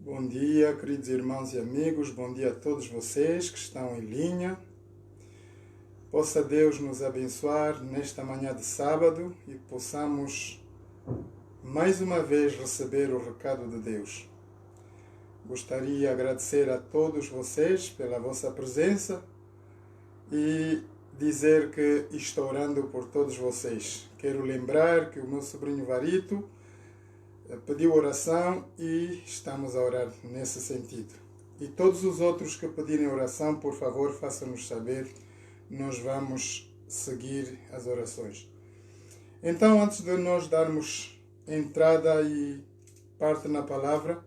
Bom dia, queridos irmãos e amigos, bom dia a todos vocês que estão em linha. Possa Deus nos abençoar nesta manhã de sábado e possamos mais uma vez receber o recado de Deus. Gostaria de agradecer a todos vocês pela vossa presença e dizer que estou orando por todos vocês. Quero lembrar que o meu sobrinho Varito pediu oração e estamos a orar nesse sentido. E todos os outros que pedirem oração, por favor, façam-nos saber. Nós vamos seguir as orações. Então, antes de nós darmos entrada e parte na palavra,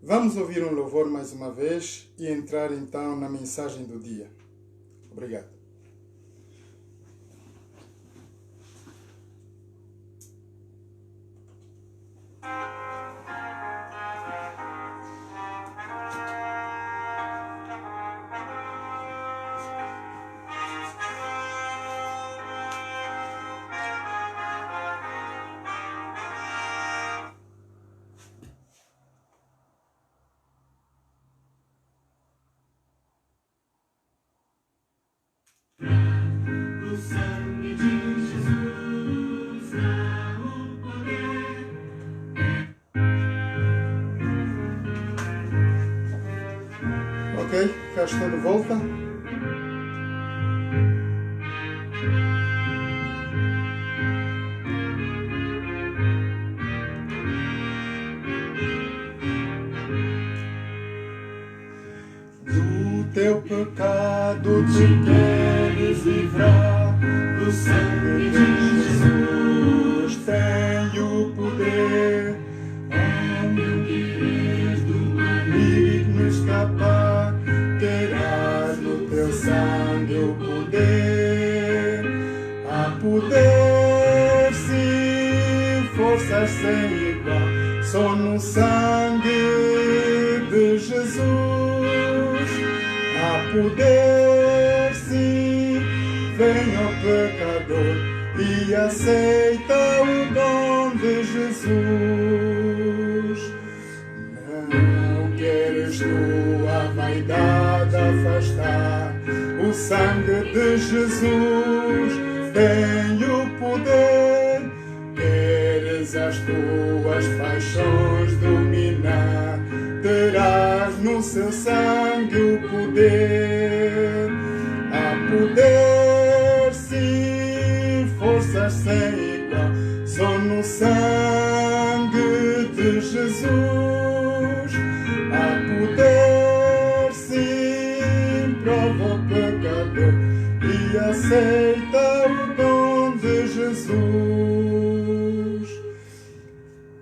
vamos ouvir um louvor mais uma vez e entrar então na mensagem do dia. Obrigado. Ok, cá estou de volta. Do teu pecado te queres livrar, do sangue de Jesus tem o poder. Onde o queres do maligno escapar, terás no teu sangue o poder. Há poder, sim, forças sem igual, só no sangue de Jesus. Há poder, sim, vem ao pecador e aceita o dom de Jesus. Não queres tua vaidade afastar, o sangue de Jesus tem o poder. Queres as tuas paixões dominar, terás no seu sangue o poder. Há poder, sim, forças sem igual, só no sangue de Jesus. Há poder, sim, prova o pecador e aceita o dom de Jesus.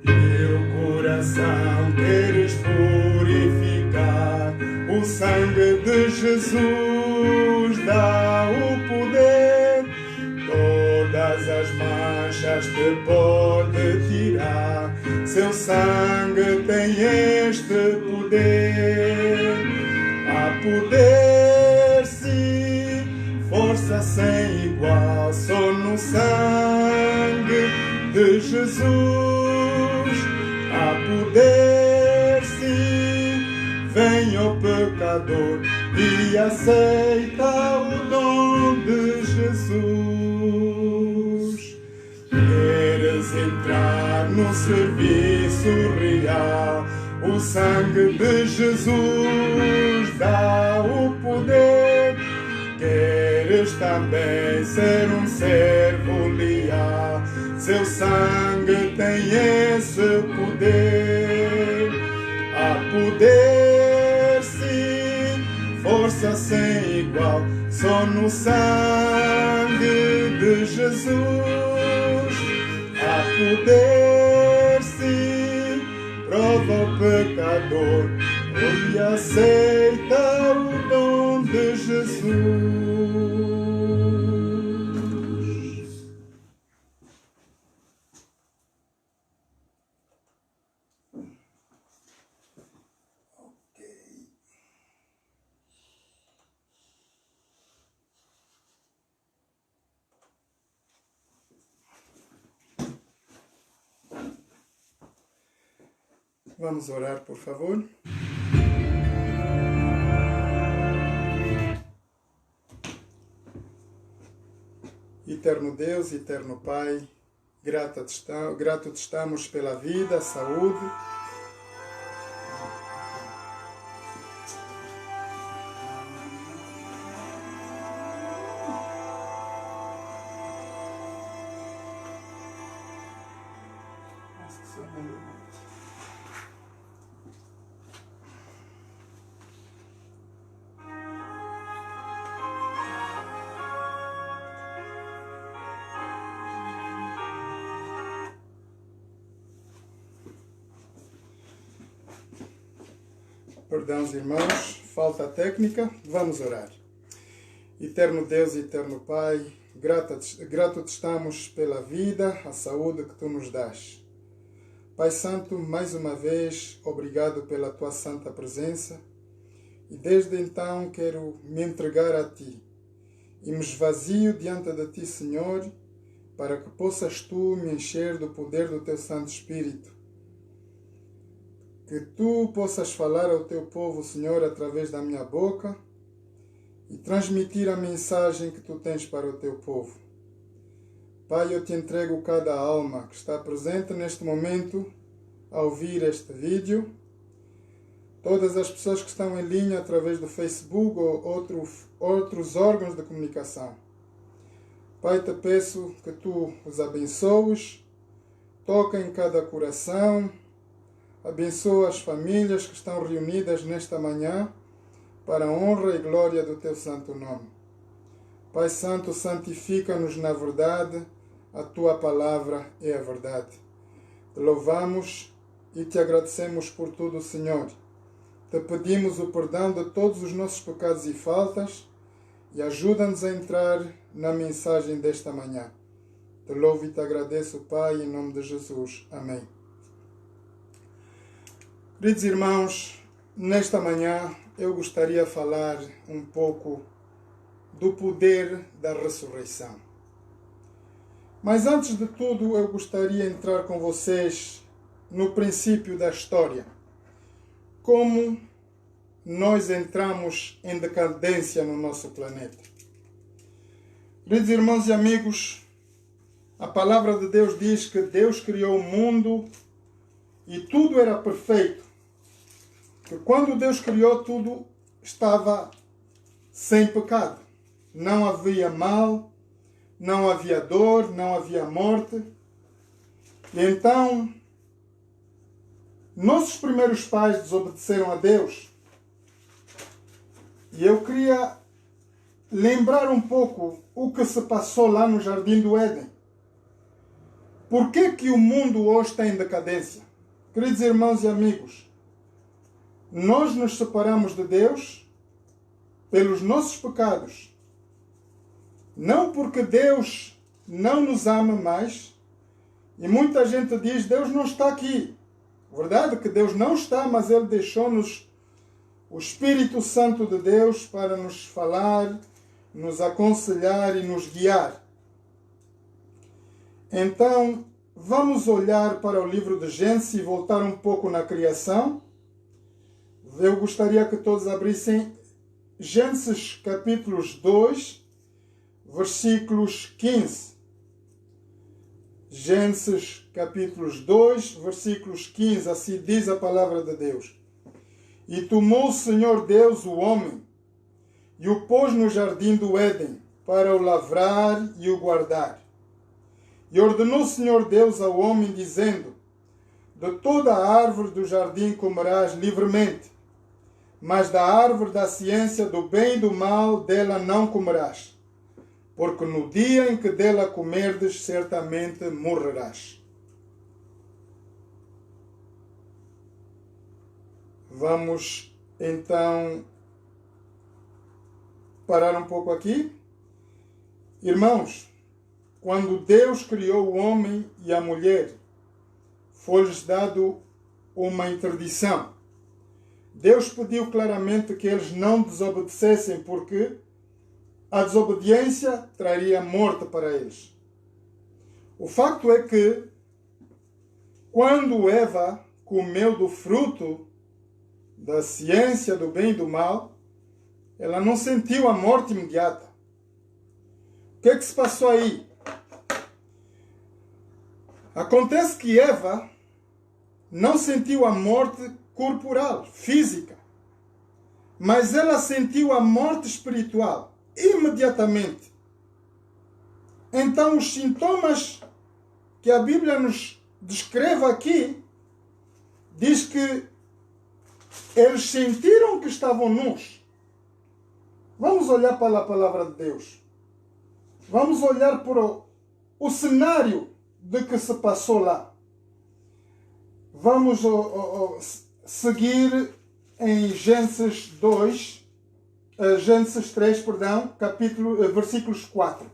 Teu coração queres purificar, o sangue de Jesus dá o poder. Todas as manchas te pode tirar, seu sangue tem este poder. Há poder, sim, força sem igual, só no sangue de Jesus. Há poder, sim, vem ao pecador e aceita o dom de Jesus. Queres entrar no serviço real, o sangue de Jesus dá o poder. Queres também ser um servo leal, seu sangue tem esse poder. Há poder, sim, força sem igual, só no sangue de Jesus. Há poder, sim, prova o pecador e aceita o dom de Jesus. Vamos orar, por favor. Eterno Deus, eterno Pai, grato te estamos pela vida, saúde. Perdão, irmãos, falta técnica, vamos orar. Eterno Deus, eterno Pai, grato te estamos pela vida, a saúde que Tu nos dás. Pai Santo, mais uma vez, obrigado pela Tua santa presença e desde então quero me entregar a Ti e me esvazio diante de Ti, Senhor, para que possas Tu me encher do poder do Teu Santo Espírito. Que Tu possas falar ao Teu povo, Senhor, através da minha boca e transmitir a mensagem que Tu tens para o Teu povo. Pai, eu Te entrego cada alma que está presente neste momento a ouvir este vídeo, todas as pessoas que estão em linha através do Facebook ou outros órgãos de comunicação. Pai, Te peço que Tu os abençoes, toca em cada coração, abençoa as famílias que estão reunidas nesta manhã para a honra e glória do Teu santo nome. Pai Santo, santifica-nos na verdade, a Tua palavra é a verdade. Te louvamos e Te agradecemos por tudo, Senhor. Te pedimos o perdão de todos os nossos pecados e faltas e ajuda-nos a entrar na mensagem desta manhã. Te louvo e Te agradeço, Pai, em nome de Jesus. Amém. Queridos irmãos, nesta manhã eu gostaria de falar um pouco do poder da ressurreição. Mas antes de tudo, eu gostaria de entrar com vocês no princípio da história. Como nós entramos em decadência no nosso planeta. Queridos irmãos e amigos, a palavra de Deus diz que Deus criou o mundo e tudo era perfeito. Que quando Deus criou, tudo estava sem pecado. Não havia mal, não havia dor, não havia morte. E então, nossos primeiros pais desobedeceram a Deus. E eu queria lembrar um pouco o que se passou lá no Jardim do Éden. Por que o mundo hoje está em decadência? Queridos irmãos e amigos, nós nos separamos de Deus pelos nossos pecados. Não porque Deus não nos ama mais. E muita gente diz, Deus não está aqui. Verdade que Deus não está, mas Ele deixou-nos o Espírito Santo de Deus para nos falar, nos aconselhar e nos guiar. Então, vamos olhar para o livro de Gênesis e voltar um pouco na criação. Eu gostaria que todos abrissem Gênesis capítulos 2, versículos 15. Gênesis capítulos 2, versículos 15. Assim diz a palavra de Deus. E tomou o Senhor Deus o homem e o pôs no jardim do Éden para o lavrar e o guardar. E ordenou o Senhor Deus ao homem, dizendo: de toda a árvore do jardim comerás livremente, mas da árvore da ciência do bem e do mal dela não comerás, porque no dia em que dela comerdes, certamente morrerás. Vamos então parar um pouco aqui. Irmãos, quando Deus criou o homem e a mulher, foi-lhes dado uma interdição. Deus pediu claramente que eles não desobedecessem, porque a desobediência traria morte para eles. O facto é que, quando Eva comeu do fruto da ciência do bem e do mal, ela não sentiu a morte imediata. O que se passou aí? Acontece que Eva não sentiu a morte corporal, física, mas ela sentiu a morte espiritual, imediatamente. Então, os sintomas que a Bíblia nos descreve aqui, diz que eles sentiram que estavam nus. Vamos olhar para a palavra de Deus. Vamos olhar para o cenário de que se passou lá. Vamos seguir em Gênesis 3, versículos 4.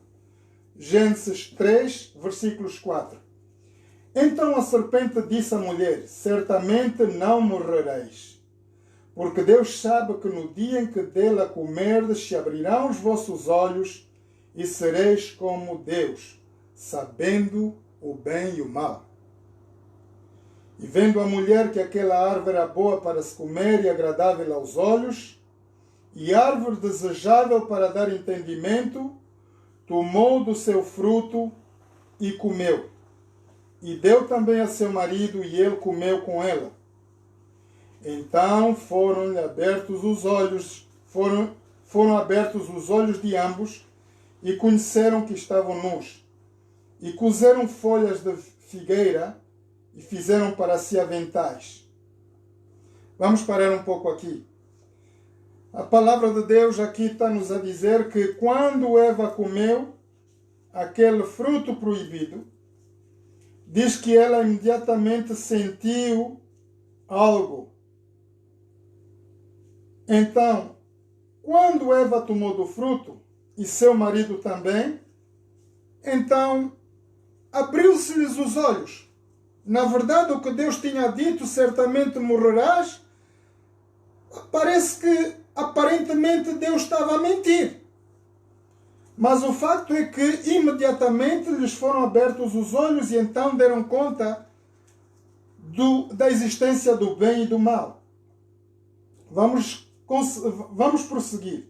Gênesis 3, versículos 4. Então a serpente disse à mulher: certamente não morrereis, porque Deus sabe que no dia em que dela comerdes se abrirão os vossos olhos e sereis como Deus, sabendo o bem e o mal. E vendo a mulher que aquela árvore era boa para se comer e agradável aos olhos, e árvore desejável para dar entendimento, tomou do seu fruto e comeu. E deu também a seu marido, e ele comeu com ela. Então foram abertos os olhos de ambos, e conheceram que estavam nus. E cozeram folhas de figueira, e fizeram para si aventais. Vamos parar um pouco aqui. A palavra de Deus aqui está-nos a dizer que quando Eva comeu aquele fruto proibido, diz que ela imediatamente sentiu algo. Então, quando Eva tomou do fruto, e seu marido também, então abriu-se-lhes os olhos. Na verdade, o que Deus tinha dito, certamente morrerás, parece que aparentemente Deus estava a mentir. Mas o facto é que imediatamente lhes foram abertos os olhos e então deram conta da existência do bem e do mal. Vamos prosseguir.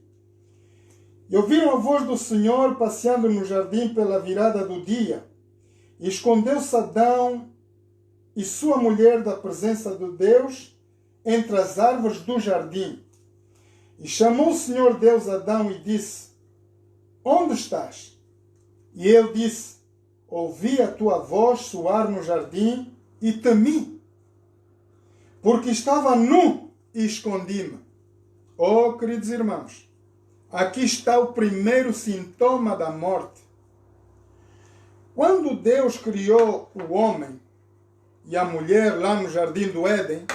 E ouviram a voz do Senhor passeando no jardim pela virada do dia. E escondeu-se Adão e sua mulher da presença de Deus entre as árvores do jardim. E chamou o Senhor Deus Adão e disse: onde estás? E ele disse: ouvi a tua voz soar no jardim e temi, porque estava nu e escondi-me. Oh, queridos irmãos, aqui está o primeiro sintoma da morte. Quando Deus criou o homem e a mulher lá no jardim do Éden,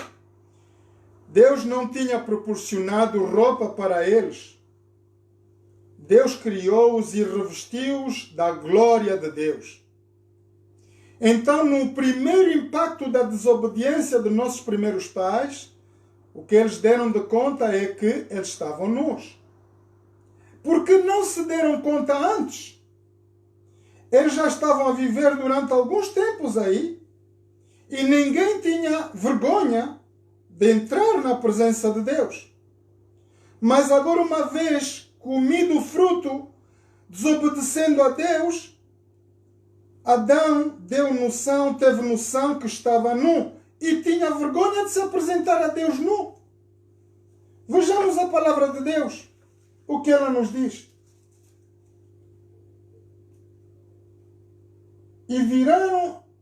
Deus não tinha proporcionado roupa para eles. Deus criou-os e revestiu-os da glória de Deus. Então, no primeiro impacto da desobediência de nossos primeiros pais, o que eles deram de conta é que eles estavam nus. Porque não se deram conta antes. Eles já estavam a viver durante alguns tempos aí e ninguém tinha vergonha de entrar na presença de Deus. Mas agora, uma vez comido o fruto, desobedecendo a Deus, Adão teve noção que estava nu e tinha vergonha de se apresentar a Deus nu. Vejamos a palavra de Deus, o que ela nos diz.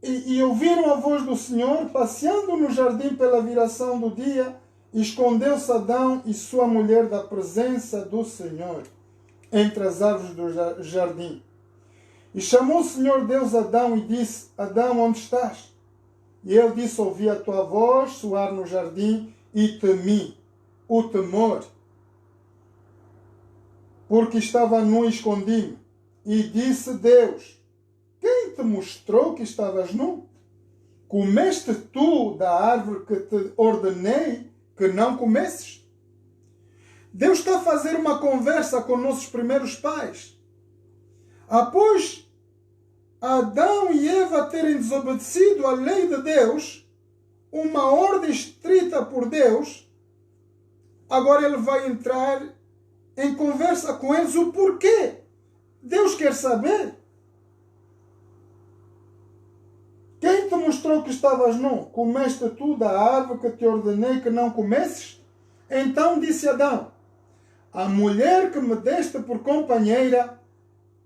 E ouviram a voz do Senhor passeando no jardim pela viração do dia, e escondeu-se Adão e sua mulher da presença do Senhor entre as árvores do jardim. E chamou o Senhor Deus Adão e disse: Adão, onde estás? E ele disse: ouvi a tua voz soar no jardim e temi. O temor, porque estava nu e escondi-me. E disse Deus: quem te mostrou que estavas nu? Comeste tu da árvore que te ordenei que não comesses? Deus está a fazer uma conversa com nossos primeiros pais. Após Adão e Eva terem desobedecido à lei de Deus, uma ordem estrita por Deus, agora ele vai entrar em conversa com eles o porquê. Deus quer saber. Quem te mostrou que estavas nu? Comeste tu da árvore que te ordenei que não comesses? Então disse Adão: a mulher que me deste por companheira,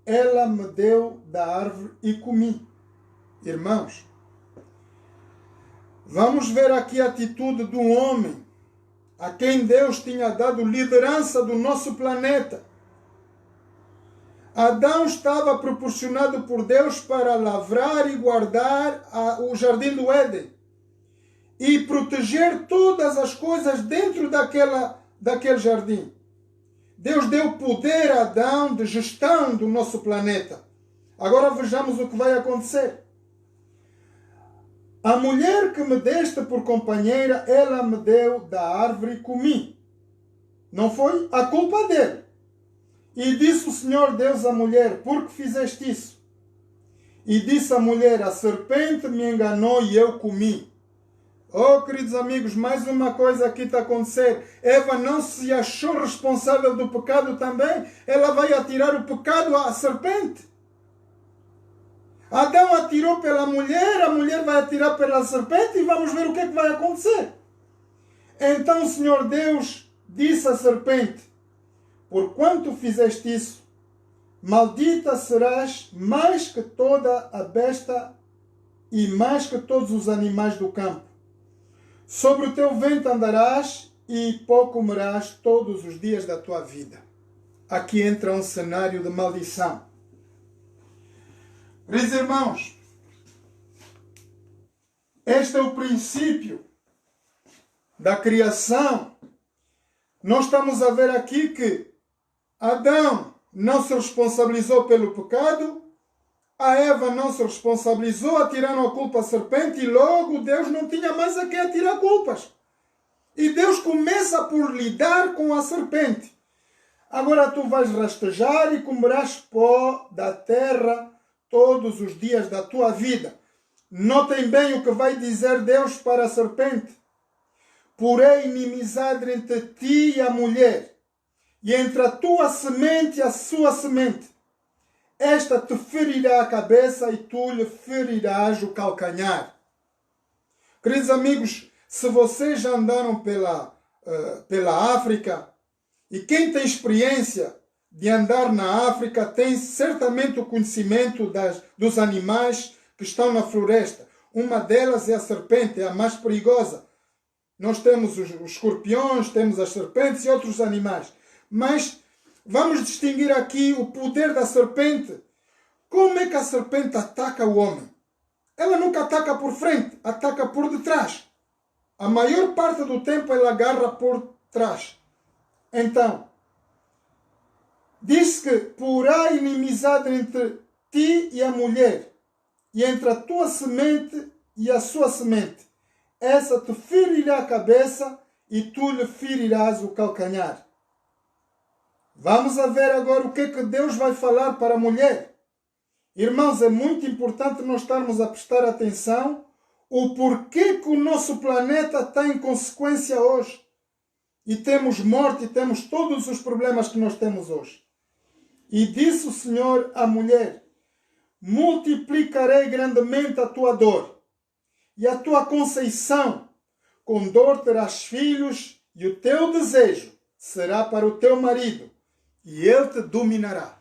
ela me deu da árvore e comi. Irmãos, vamos ver aqui a atitude do homem, a quem Deus tinha dado liderança do nosso planeta. Adão estava proporcionado por Deus para lavrar e guardar o jardim do Éden e proteger todas as coisas dentro daquele jardim. Deus deu poder a Adão de gestão do nosso planeta. Agora vejamos o que vai acontecer. A mulher que me deste por companheira, ela me deu da árvore e comi. Não foi a culpa dele. E disse o Senhor Deus à mulher: por que fizeste isso? E disse a mulher: a serpente me enganou e eu comi. Oh, queridos amigos, mais uma coisa aqui está a acontecer. Eva não se achou responsável do pecado também. Ela vai atirar o pecado à serpente. Adão atirou pela mulher, a mulher vai atirar pela serpente e vamos ver o que é que vai acontecer. Então o Senhor Deus disse à serpente: porquanto fizeste isso, maldita serás mais que toda a besta e mais que todos os animais do campo. Sobre o teu ventre andarás e pó comerás todos os dias da tua vida. Aqui entra um cenário de maldição. Meus irmãos, este é o princípio da criação. Nós estamos a ver aqui que Adão não se responsabilizou pelo pecado, a Eva não se responsabilizou, atirando a culpa à serpente e logo Deus não tinha mais a quem atirar culpas. E Deus começa por lidar com a serpente. Agora tu vais rastejar e comerás pó da terra todos os dias da tua vida. Notem bem o que vai dizer Deus para a serpente. Porém inimizade entre ti e a mulher, e entre a tua semente e a sua semente. Esta te ferirá a cabeça e tu lhe ferirás o calcanhar. Queridos amigos, se vocês já andaram pela África, e quem tem experiência de andar na África tem certamente o conhecimento dos animais que estão na floresta. Uma delas é a serpente, é a mais perigosa. Nós temos os escorpiões, temos as serpentes e outros animais. Mas vamos distinguir aqui o poder da serpente. Como é que a serpente ataca o homem? Ela nunca ataca por frente, ataca por detrás. A maior parte do tempo ela agarra por trás. Então, diz que porá inimizade entre ti e a mulher, e entre a tua semente e a sua semente. Essa te ferirá a cabeça e tu lhe ferirás o calcanhar. Vamos a ver agora o que é que Deus vai falar para a mulher. Irmãos, é muito importante nós estarmos a prestar atenção o porquê que o nosso planeta está em consequência hoje. E temos morte e temos todos os problemas que nós temos hoje. E disse o Senhor à mulher: multiplicarei grandemente a tua dor e a tua conceição. Com dor terás filhos e o teu desejo será para o teu marido e ele te dominará.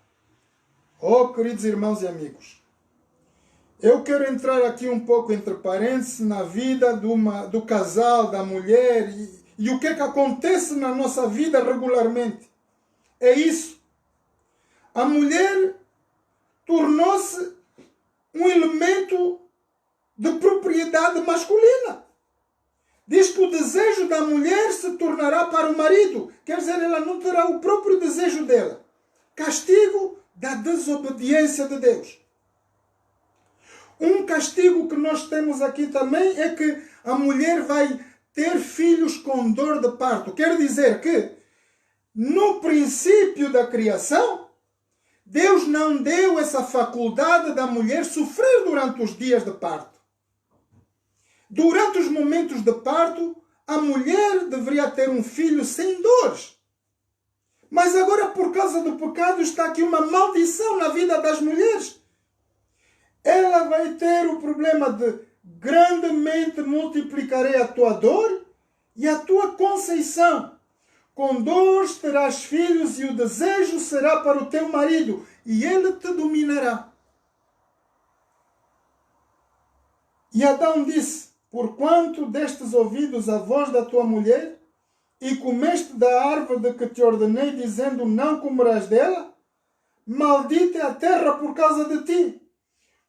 Oh, queridos irmãos e amigos, eu quero entrar aqui um pouco entre parênteses na vida do casal, da mulher e o que é que acontece na nossa vida regularmente. É isso. A mulher tornou-se um elemento de propriedade masculina. Diz que o desejo da mulher se tornará para o marido. Quer dizer, ela não terá o próprio desejo dela. Castigo da desobediência de Deus. Um castigo que nós temos aqui também é que a mulher vai ter filhos com dor de parto. Quer dizer que, no princípio da criação, Deus não deu essa faculdade da mulher sofrer durante os dias de parto. Durante os momentos de parto, a mulher deveria ter um filho sem dores. Mas agora, por causa do pecado, está aqui uma maldição na vida das mulheres. Ela vai ter o problema de grandemente multiplicarei a tua dor e a tua conceição. Com dores terás filhos e o desejo será para o teu marido e ele te dominará. E Adão disse, porquanto destes ouvidos a voz da tua mulher e comeste da árvore de que te ordenei, dizendo não comerás dela, maldita é a terra por causa de ti.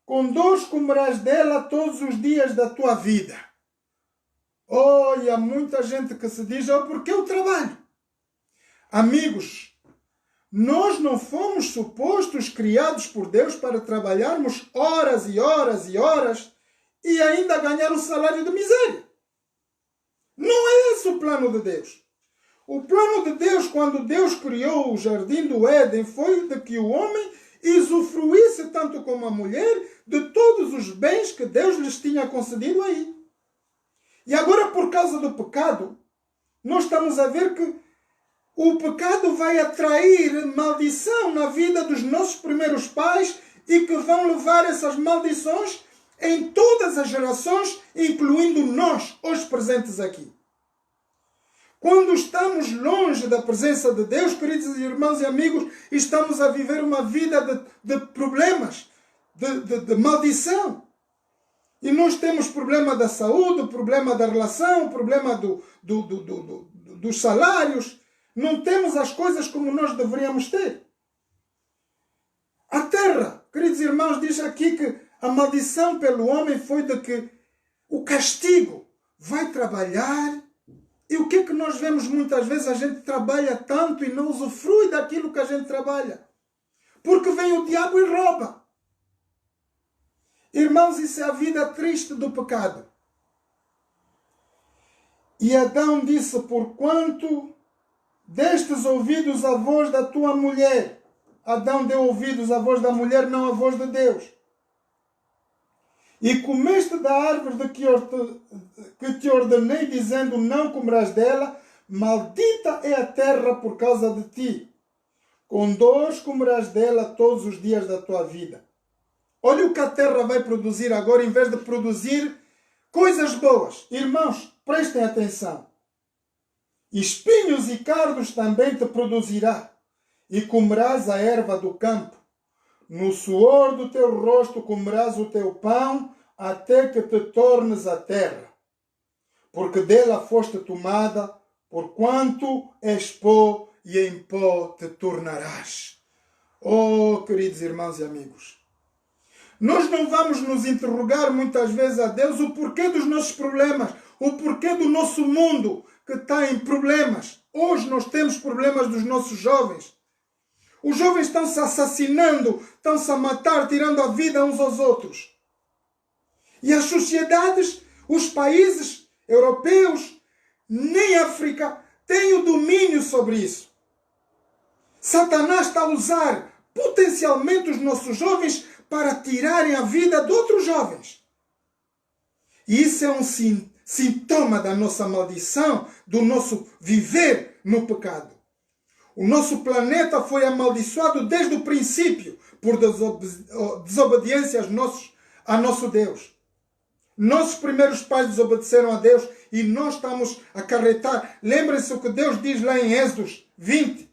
Com dores comerás dela todos os dias da tua vida. Oh, e há muita gente que se diz, porque eu trabalho. Amigos, nós não fomos supostos, criados por Deus para trabalharmos horas e horas e horas e ainda ganhar um salário de miséria. Não é esse o plano de Deus. O plano de Deus, quando Deus criou o jardim do Éden, foi de que o homem usufruísse, tanto como a mulher, de todos os bens que Deus lhes tinha concedido aí. E agora, por causa do pecado, nós estamos a ver que o pecado vai atrair maldição na vida dos nossos primeiros pais e que vão levar essas maldições em todas as gerações, incluindo nós, os presentes aqui. Quando estamos longe da presença de Deus, queridos irmãos e amigos, estamos a viver uma vida de problemas, de maldição. E nós temos problema da saúde, problema da relação, problema dos salários. Não temos as coisas como nós deveríamos ter. A terra, queridos irmãos, diz aqui que a maldição pelo homem foi de que o castigo vai trabalhar. E o que é que nós vemos muitas vezes? A gente trabalha tanto e não usufrui daquilo que a gente trabalha. Porque vem o diabo e rouba. Irmãos, isso é a vida triste do pecado. E Adão disse, porquanto destes ouvidos a voz da tua mulher. Adão deu ouvidos à voz da mulher, não à voz de Deus. E comeste da árvore de que te ordenei, dizendo, não comerás dela, maldita é a terra por causa de ti. Com dores comerás dela todos os dias da tua vida. Olha o que a terra vai produzir agora, em vez de produzir coisas boas. Irmãos, prestem atenção. Espinhos e cardos também te produzirá, e comerás a erva do campo. No suor do teu rosto comerás o teu pão, até que te tornes a terra. Porque dela foste tomada, porquanto és pó, e em pó te tornarás. Oh, queridos irmãos e amigos, nós não vamos nos interrogar muitas vezes a Deus o porquê dos nossos problemas, o porquê do nosso mundo que está em problemas. Hoje nós temos problemas dos nossos jovens. Os jovens estão se assassinando, estão se a matar, tirando a vida uns aos outros. E as sociedades, os países europeus, nem África, têm o domínio sobre isso. Satanás está a usar potencialmente os nossos jovens para tirarem a vida de outros jovens. E isso é um sintoma da nossa maldição, do nosso viver no pecado. O nosso planeta foi amaldiçoado desde o princípio por desobediência a nosso Deus. Nossos primeiros pais desobedeceram a Deus e nós estamos a acarretar. Lembrem-se o que Deus diz lá em Êxodo 20.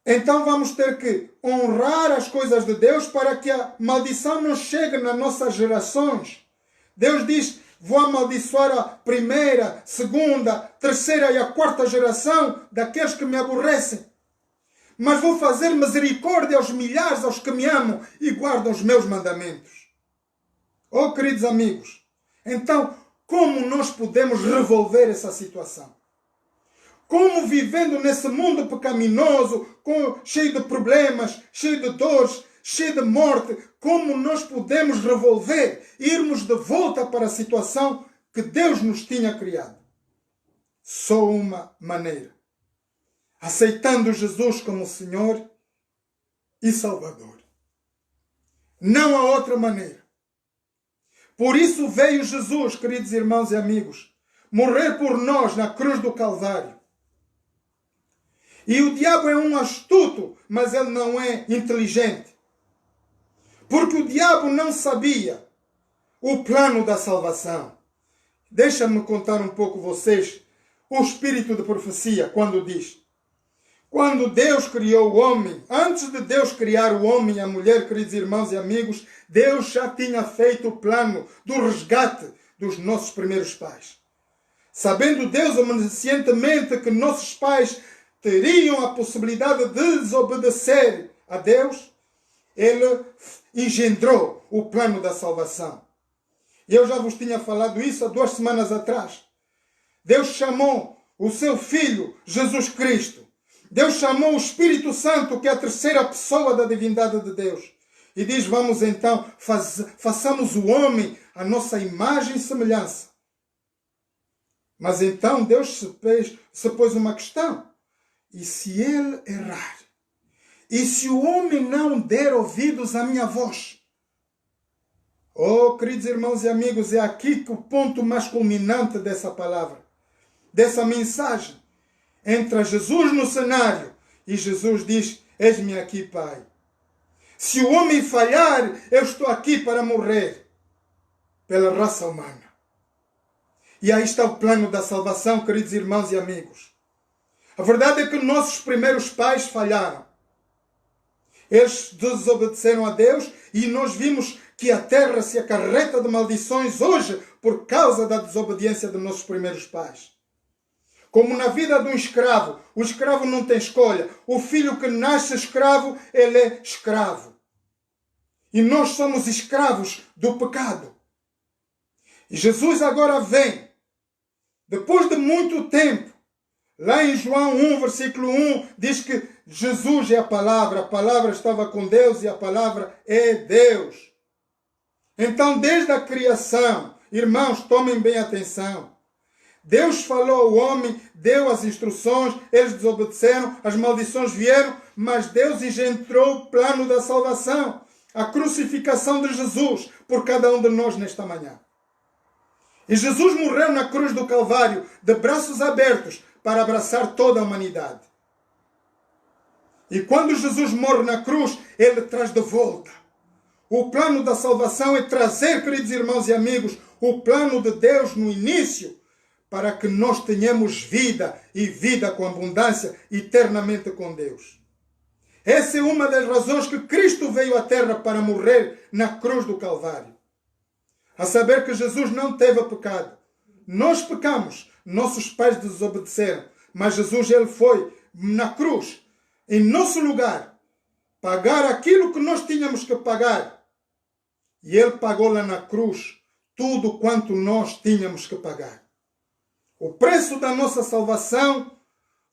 Então vamos ter que honrar as coisas de Deus para que a maldição não chegue nas nossas gerações. Deus diz, vou amaldiçoar a primeira, segunda, terceira e a quarta geração daqueles que me aborrecem. Mas vou fazer misericórdia aos milhares, aos que me amam e guardam os meus mandamentos. Oh, queridos amigos, então como nós podemos revolver essa situação? Como vivendo nesse mundo pecaminoso, cheio de problemas, cheio de dores, cheio de morte, como nós podemos revolver, irmos de volta para a situação que Deus nos tinha criado? Só uma maneira. Aceitando Jesus como Senhor e Salvador. Não há outra maneira. Por isso veio Jesus, queridos irmãos e amigos, morrer por nós na cruz do Calvário. E o diabo é um astuto, mas ele não é inteligente. Porque o diabo não sabia o plano da salvação. Deixa-me contar um pouco vocês o espírito de profecia quando diz: quando Deus criou o homem, antes de Deus criar o homem e a mulher, queridos irmãos e amigos, Deus já tinha feito o plano do resgate dos nossos primeiros pais. Sabendo Deus omniscientemente que nossos pais teriam a possibilidade de desobedecer a Deus, Ele engendrou o plano da salvação. Eu já vos tinha falado isso há 2 semanas atrás. Deus chamou o seu Filho, Jesus Cristo. Deus chamou o Espírito Santo, que é a terceira pessoa da divindade de Deus. E diz, vamos então, façamos o homem a nossa imagem e semelhança. Mas então Deus se pôs uma questão. E se ele errar? E se o homem não der ouvidos à minha voz? Oh, queridos irmãos e amigos, é aqui que o ponto mais culminante dessa palavra, dessa mensagem. Entra Jesus no cenário e Jesus diz, eis-me aqui, Pai. Se o homem falhar, eu estou aqui para morrer pela raça humana. E aí está o plano da salvação, queridos irmãos e amigos. A verdade é que nossos primeiros pais falharam. Eles desobedeceram a Deus e nós vimos que a terra se acarreta de maldições hoje por causa da desobediência de nossos primeiros pais. Como na vida de um escravo, o escravo não tem escolha. O filho que nasce escravo, ele é escravo. E nós somos escravos do pecado. E Jesus agora vem, depois de muito tempo. Lá em João 1, versículo 1, diz que Jesus é a palavra estava com Deus e a palavra é Deus. Então, desde a criação, irmãos, tomem bem atenção. Deus falou ao homem, deu as instruções, eles desobedeceram, as maldições vieram, mas Deus engendrou o plano da salvação, a crucificação de Jesus por cada um de nós nesta manhã. E Jesus morreu na cruz do Calvário, de braços abertos, para abraçar toda a humanidade. E quando Jesus morre na cruz, Ele traz de volta. O plano da salvação é trazer, queridos irmãos e amigos, o plano de Deus no início, para que nós tenhamos vida e vida com abundância eternamente com Deus. Essa é uma das razões que Cristo veio à terra para morrer na cruz do Calvário. A saber que Jesus não teve pecado. Nós pecamos, nossos pais desobedeceram, mas Jesus, Ele foi na cruz, em nosso lugar, pagar aquilo que nós tínhamos que pagar. E Ele pagou lá na cruz tudo quanto nós tínhamos que pagar. O preço da nossa salvação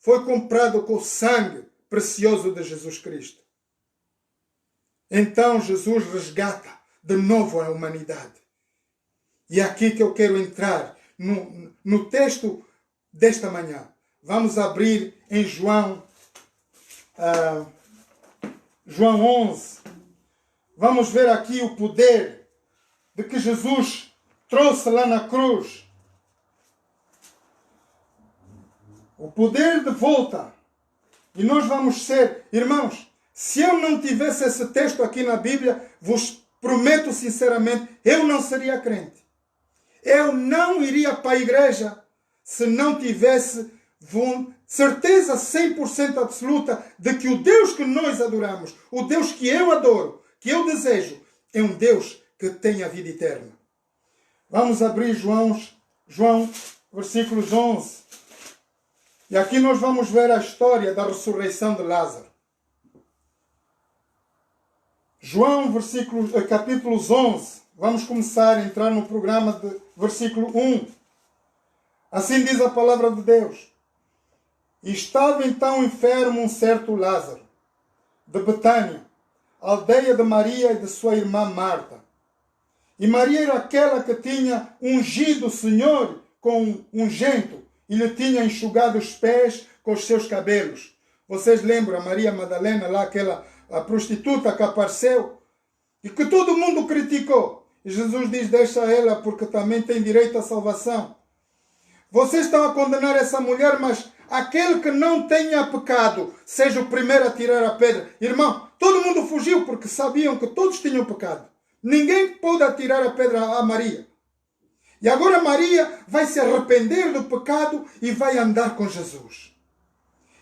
foi comprado com o sangue precioso de Jesus Cristo. Então Jesus resgata de novo a humanidade. E é aqui que eu quero entrar no texto desta manhã. Vamos abrir em João 11. Vamos ver aqui o poder de que Jesus trouxe lá na cruz. O poder de volta. E nós vamos ser, irmãos, se eu não tivesse esse texto aqui na Bíblia, vos prometo sinceramente, eu não seria crente. Eu não iria para a igreja se não tivesse certeza 100% absoluta de que o Deus que nós adoramos, o Deus que eu adoro, que eu desejo, é um Deus que tem a vida eterna. Vamos abrir João, versículos 11. E aqui nós vamos ver a história da ressurreição de Lázaro. João, capítulos 11. Vamos começar a entrar no programa de versículo 1. Assim diz a palavra de Deus. E estava então enfermo um certo Lázaro, de Betânia, aldeia de Maria e de sua irmã Marta. E Maria era aquela que tinha ungido o Senhor com ungento e lhe tinha enxugado os pés com os seus cabelos. Vocês lembram a Maria Madalena, lá a prostituta que apareceu e que todo mundo criticou. E Jesus diz, deixa ela, porque também tem direito à salvação. Vocês estão a condenar essa mulher, mas aquele que não tenha pecado, seja o primeiro a tirar a pedra. Irmão, todo mundo fugiu porque sabiam que todos tinham pecado. Ninguém pôde atirar a pedra a Maria. E agora Maria vai se arrepender do pecado e vai andar com Jesus.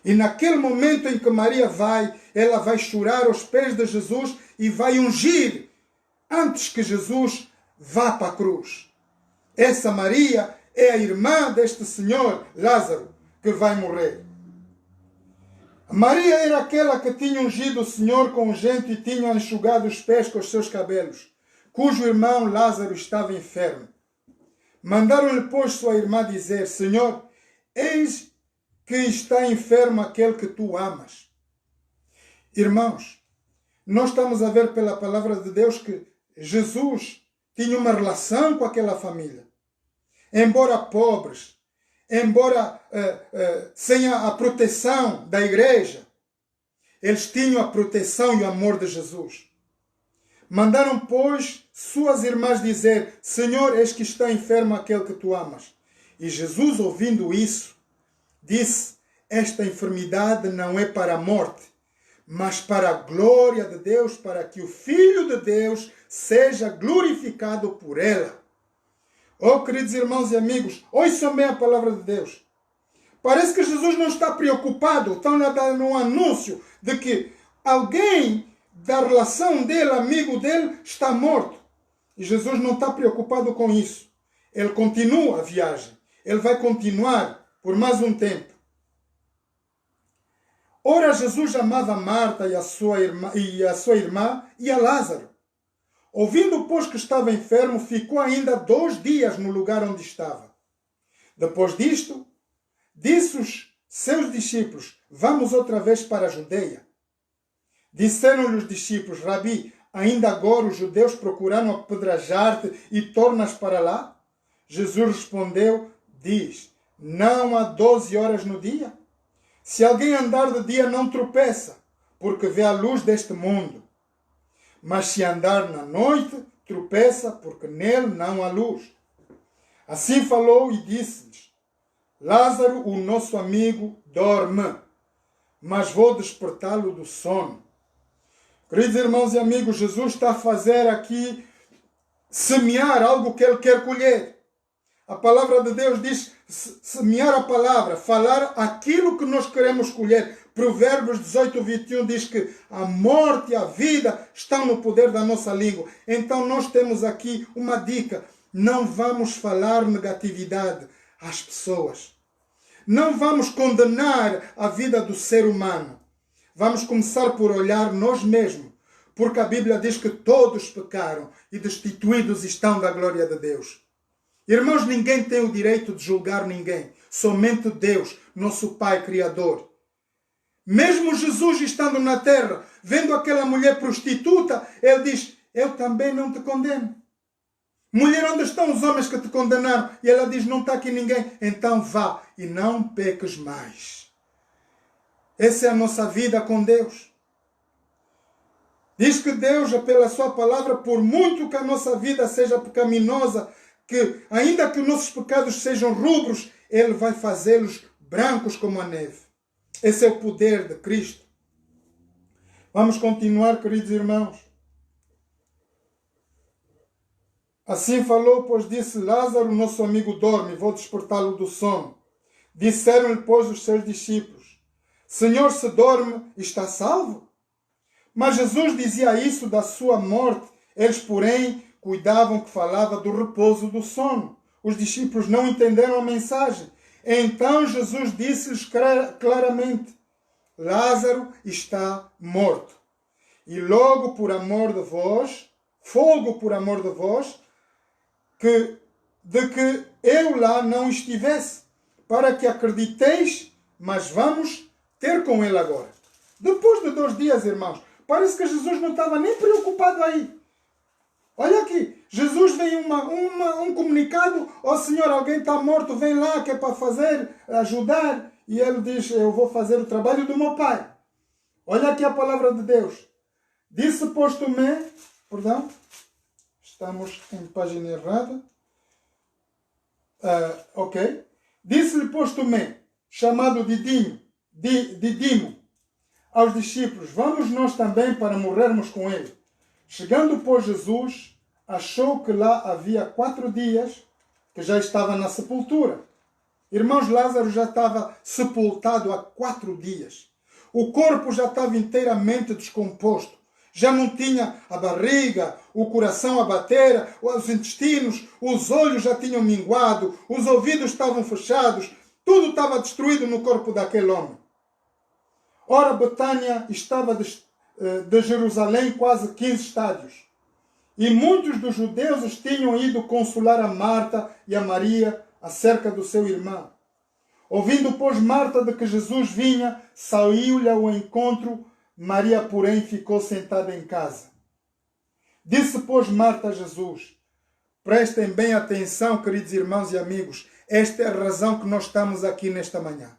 E naquele momento em que Maria vai, ela vai chorar aos pés de Jesus e vai ungir antes que Jesus vá para a cruz. Essa Maria é a irmã deste senhor, Lázaro, que vai morrer. Maria era aquela que tinha ungido o Senhor com unguento e tinha enxugado os pés com os seus cabelos, cujo irmão Lázaro estava enfermo. Mandaram-lhe, pois, sua irmã dizer, Senhor, eis que está enfermo aquele que tu amas. Irmãos, nós estamos a ver pela palavra de Deus que Jesus tinha uma relação com aquela família. Embora pobres, embora sem a proteção da igreja, eles tinham a proteção e o amor de Jesus. Mandaram, pois, suas irmãs dizer, Senhor, eis que está enfermo aquele que tu amas. E Jesus, ouvindo isso, disse, esta enfermidade não é para a morte, mas para a glória de Deus, para que o Filho de Deus seja glorificado por ela. Oh, queridos irmãos e amigos, ouçam bem a palavra de Deus. Parece que Jesus não está preocupado, estão a dar um anúncio de que alguém da relação dele, amigo dele, está morto. E Jesus não está preocupado com isso. Ele continua a viagem. Ele vai continuar por mais um tempo. Ora, Jesus amava Marta e a sua irmã e a Lázaro. Ouvindo, pois, que estava enfermo, ficou ainda 2 dias no lugar onde estava. Depois disto, disse os seus discípulos, vamos outra vez para a Judeia. Disseram-lhe os discípulos, Rabi, ainda agora os judeus procuraram apedrejar-te e tornas para lá? Jesus respondeu, diz, não há 12 horas no dia? Se alguém andar de dia não tropeça, porque vê a luz deste mundo. Mas se andar na noite, tropeça, porque nele não há luz. Assim falou e disse-lhes, Lázaro, o nosso amigo, dorme, mas vou despertá-lo do sono. Queridos irmãos e amigos, Jesus está a fazer aqui semear algo que ele quer colher. A palavra de Deus diz semear a palavra, falar aquilo que nós queremos colher. Provérbios 18, 21 diz que a morte e a vida estão no poder da nossa língua. Então nós temos aqui uma dica. Não vamos falar negatividade às pessoas. Não vamos condenar a vida do ser humano. Vamos começar por olhar nós mesmos. Porque a Bíblia diz que todos pecaram e destituídos estão da glória de Deus. Irmãos, ninguém tem o direito de julgar ninguém. Somente Deus, nosso Pai Criador. Mesmo Jesus estando na terra, vendo aquela mulher prostituta, ele diz, eu também não te condeno. Mulher, onde estão os homens que te condenaram? E ela diz, não está aqui ninguém. Então vá e não peques mais. Essa é a nossa vida com Deus. Diz que Deus, pela sua palavra, por muito que a nossa vida seja pecaminosa, que ainda que os nossos pecados sejam rubros, Ele vai fazê-los brancos como a neve. Esse é o poder de Cristo. Vamos continuar, queridos irmãos. Assim falou, pois disse, Lázaro, nosso amigo, dorme, vou despertá-lo do sono. Disseram-lhe, pois, os seus discípulos, Senhor, se dorme, está salvo? Mas Jesus dizia isso da sua morte. Eles, porém, cuidavam que falava do repouso do sono. Os discípulos não entenderam a mensagem. Então Jesus disse-lhes claramente, Lázaro está morto. E logo por amor de vós, fogo por amor de vós, de que eu lá não estivesse, para que acrediteis, mas vamos ter com ele agora. Depois de 2 dias, irmãos, parece que Jesus não estava nem preocupado aí. Olha aqui, Jesus vem um comunicado, ó Senhor, alguém está morto, vem lá que é para ajudar. E ele diz, eu vou fazer o trabalho do meu Pai. Olha aqui a palavra de Deus. Disse, pois, Tomé, Estamos em página errada. Ok. Disse-lhe, pois, Tomé, chamado Didimo, aos discípulos: vamos nós também para morrermos com ele. Chegando, pois, Jesus, achou que lá havia 4 dias que já estava na sepultura. Irmãos, Lázaro já estava sepultado há 4 dias. O corpo já estava inteiramente descomposto. Já não tinha a barriga, o coração a bater, os intestinos, os olhos já tinham minguado, os ouvidos estavam fechados, tudo estava destruído no corpo daquele homem. Ora, Betânia estava de Jerusalém quase 15 estádios. E muitos dos judeus tinham ido consolar a Marta e a Maria acerca do seu irmão. Ouvindo, pois, Marta de que Jesus vinha, saiu-lhe ao encontro. Maria, porém, ficou sentada em casa. Disse, pois, Marta a Jesus: prestem bem atenção, queridos irmãos e amigos, esta é a razão que nós estamos aqui nesta manhã,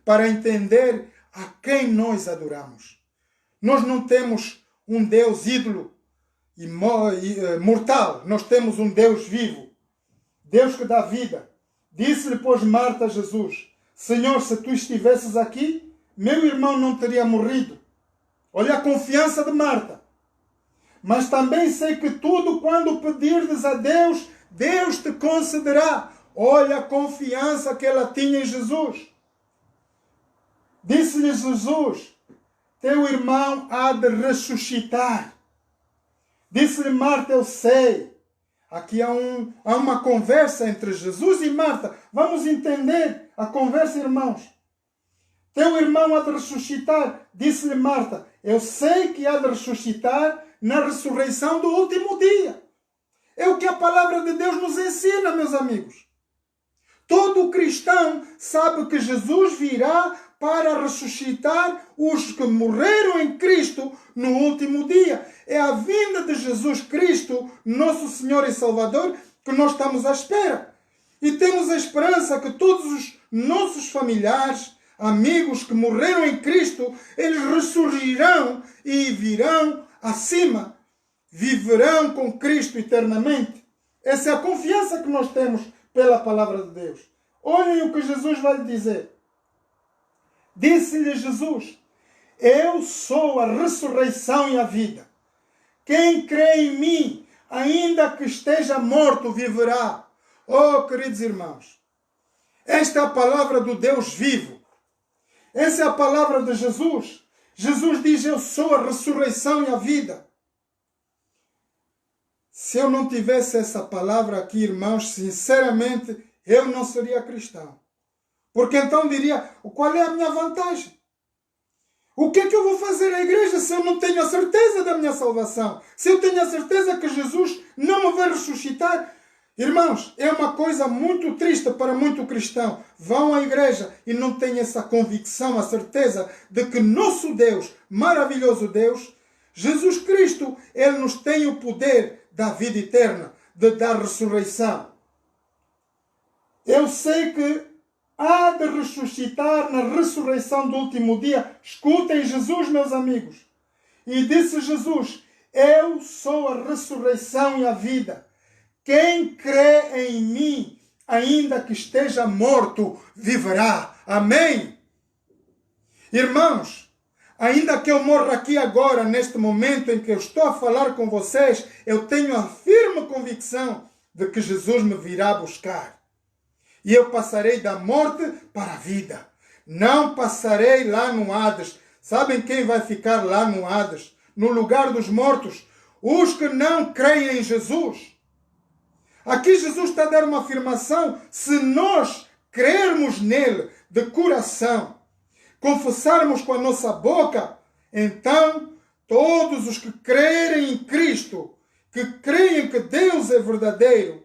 para entender a quem nós adoramos. Nós não temos um Deus ídolo e mortal, nós temos um Deus vivo, Deus que dá vida. Disse-lhe, pois, Marta a Jesus: Senhor, se tu estivesses aqui, meu irmão não teria morrido. Olha a confiança de Marta. Mas também sei que tudo quando pedirdes a Deus, Deus te concederá. Olha a confiança que ela tinha em Jesus. Disse-lhe Jesus: teu irmão há de ressuscitar. Disse-lhe Marta: eu sei. Aqui há uma conversa entre Jesus e Marta. Vamos entender a conversa, irmãos. Teu irmão há de ressuscitar. Disse-lhe Marta: eu sei que há de ressuscitar na ressurreição do último dia. É o que a palavra de Deus nos ensina, meus amigos. Todo cristão sabe que Jesus virá para ressuscitar os que morreram em Cristo no último dia. É a vinda de Jesus Cristo, nosso Senhor e Salvador, que nós estamos à espera. E temos a esperança que todos os nossos familiares, amigos que morreram em Cristo, eles ressurgirão e virão acima. Viverão com Cristo eternamente. Essa é a confiança que nós temos pela palavra de Deus. Olhem o que Jesus vai lhe dizer. Disse-lhe Jesus: eu sou a ressurreição e a vida. Quem crê em mim, ainda que esteja morto, viverá. Oh, queridos irmãos, esta é a palavra do Deus vivo. Essa é a palavra de Jesus. Jesus diz: eu sou a ressurreição e a vida. Se eu não tivesse essa palavra aqui, irmãos, sinceramente, eu não seria cristão. Porque então diria: qual é a minha vantagem? O que é que eu vou fazer à igreja se eu não tenho a certeza da minha salvação? Se eu tenho a certeza que Jesus não me vai ressuscitar? Irmãos, é uma coisa muito triste para muito cristão. Vão à igreja e não têm essa convicção, a certeza de que nosso Deus, maravilhoso Deus, Jesus Cristo, Ele nos tem o poder da vida eterna, de dar ressurreição. Eu sei que há de ressuscitar na ressurreição do último dia. Escutem Jesus, meus amigos. E disse Jesus: eu sou a ressurreição e a vida. Quem crê em mim, ainda que esteja morto, viverá. Amém? Irmãos, ainda que eu morra aqui agora, neste momento em que eu estou a falar com vocês, eu tenho a firme convicção de que Jesus me virá buscar. E eu passarei da morte para a vida. Não passarei lá no Hades. Sabem quem vai ficar lá no Hades? No lugar dos mortos? Os que não creem em Jesus. Aqui Jesus está a dar uma afirmação: se nós crermos nele de coração, confessarmos com a nossa boca, então todos os que crerem em Cristo, que creem que Deus é verdadeiro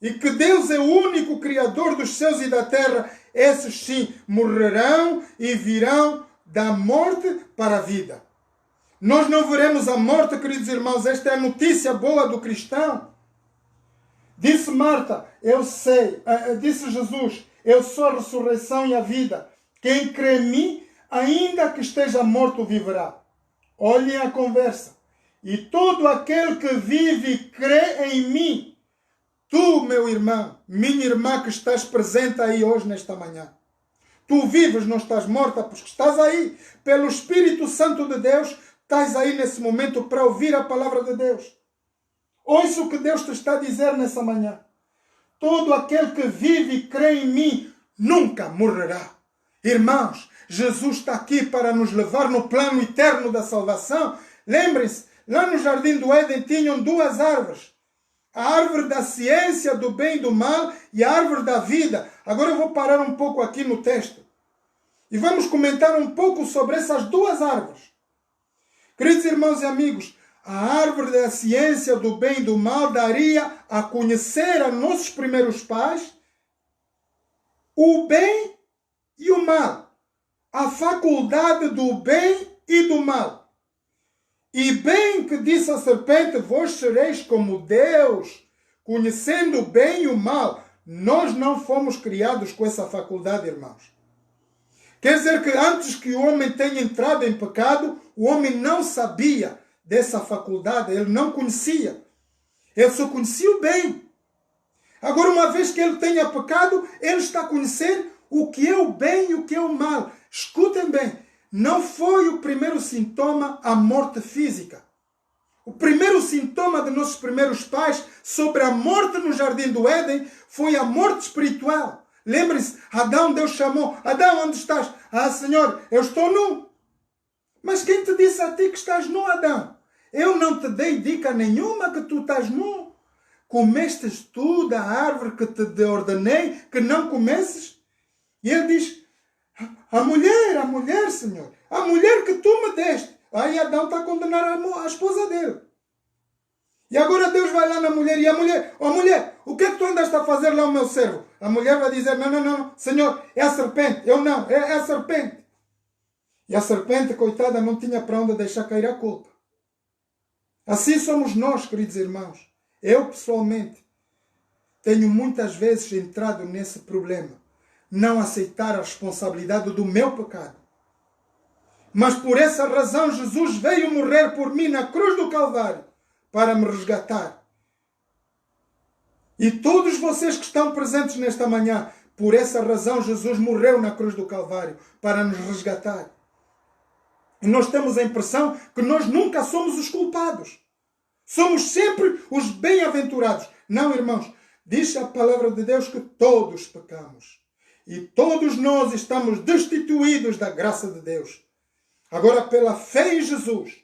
e que Deus é o único Criador dos céus e da terra, esses sim morrerão e virão da morte para a vida. Nós não veremos a morte, queridos irmãos. Esta é a notícia boa do cristão. Disse Marta: eu sei. Disse Jesus: eu sou a ressurreição e a vida. Quem crê em mim, ainda que esteja morto, viverá. Olhem a conversa. E todo aquele que vive e crê em mim, tu, meu irmão, minha irmã que estás presente aí hoje nesta manhã, tu vives, não estás morta, porque estás aí, pelo Espírito Santo de Deus, estás aí nesse momento para ouvir a palavra de Deus. Ouça o que Deus te está a dizer nessa manhã. Todo aquele que vive e crê em mim nunca morrerá. Irmãos, Jesus está aqui para nos levar no plano eterno da salvação. Lembrem-se, lá no Jardim do Éden tinham duas árvores. A árvore da ciência do bem e do mal e a árvore da vida. Agora eu vou parar um pouco aqui no texto. E vamos comentar um pouco sobre essas duas árvores. Queridos irmãos e amigos, a árvore da ciência do bem e do mal daria a conhecer a nossos primeiros pais o bem e o mal. A faculdade do bem e do mal. E bem que disse a serpente, vós sereis como Deus, conhecendo o bem e o mal. Nós não fomos criados com essa faculdade, irmãos. Quer dizer que antes que o homem tenha entrado em pecado, o homem não sabia dessa faculdade, ele não conhecia. Ele só conhecia o bem. Agora, uma vez que ele tenha pecado, ele está a conhecer o que é o bem e o que é o mal. Escutem bem. Não foi o primeiro sintoma a morte física. O primeiro sintoma de nossos primeiros pais sobre a morte no Jardim do Éden foi a morte espiritual. Lembrem-se, Adão, Deus chamou. Adão, onde estás? Ah, Senhor, eu estou nu. Mas quem te disse a ti que estás nu, Adão? Eu não te dei dica nenhuma que tu estás nu. Comestes tu da árvore que te ordenei que não comesses? E ele diz, a mulher, Senhor, a mulher que tu me deste. Aí Adão está a condenar a esposa dele. E agora Deus vai lá na mulher e a mulher, mulher, o que é que tu andaste a fazer lá, o meu servo? A mulher vai dizer, não, Senhor, é a serpente. Eu não, é a serpente. E a serpente, coitada, não tinha para onde deixar cair a culpa. Assim somos nós, queridos irmãos. Eu, pessoalmente, tenho muitas vezes entrado nesse problema. Não aceitar a responsabilidade do meu pecado. Mas por essa razão Jesus veio morrer por mim na cruz do Calvário para me resgatar. E todos vocês que estão presentes nesta manhã, por essa razão Jesus morreu na cruz do Calvário para nos resgatar. E nós temos a impressão que nós nunca somos os culpados. Somos sempre os bem-aventurados. Não, irmãos, diz a palavra de Deus que todos pecamos. E todos nós estamos destituídos da graça de Deus. Agora, pela fé em Jesus,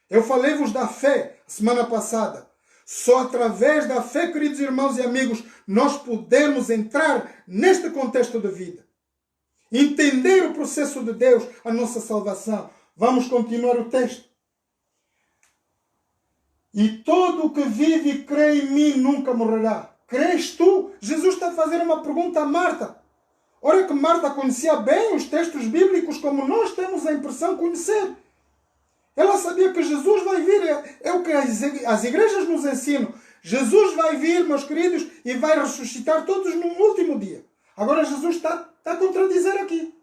eu falei-vos da fé semana passada. Só através da fé, queridos irmãos e amigos, nós podemos entrar neste contexto de vida. Entender o processo de Deus, a nossa salvação. Vamos continuar o texto. E todo o que vive e crê em mim nunca morrerá. Crês tu? Jesus está a fazer uma pergunta a Marta. Ora que Marta conhecia bem os textos bíblicos como nós temos a impressão de conhecer. Ela sabia que Jesus vai vir. É o que as igrejas nos ensinam. Jesus vai vir, meus queridos, e vai ressuscitar todos no último dia. Agora Jesus está a contradizer aqui.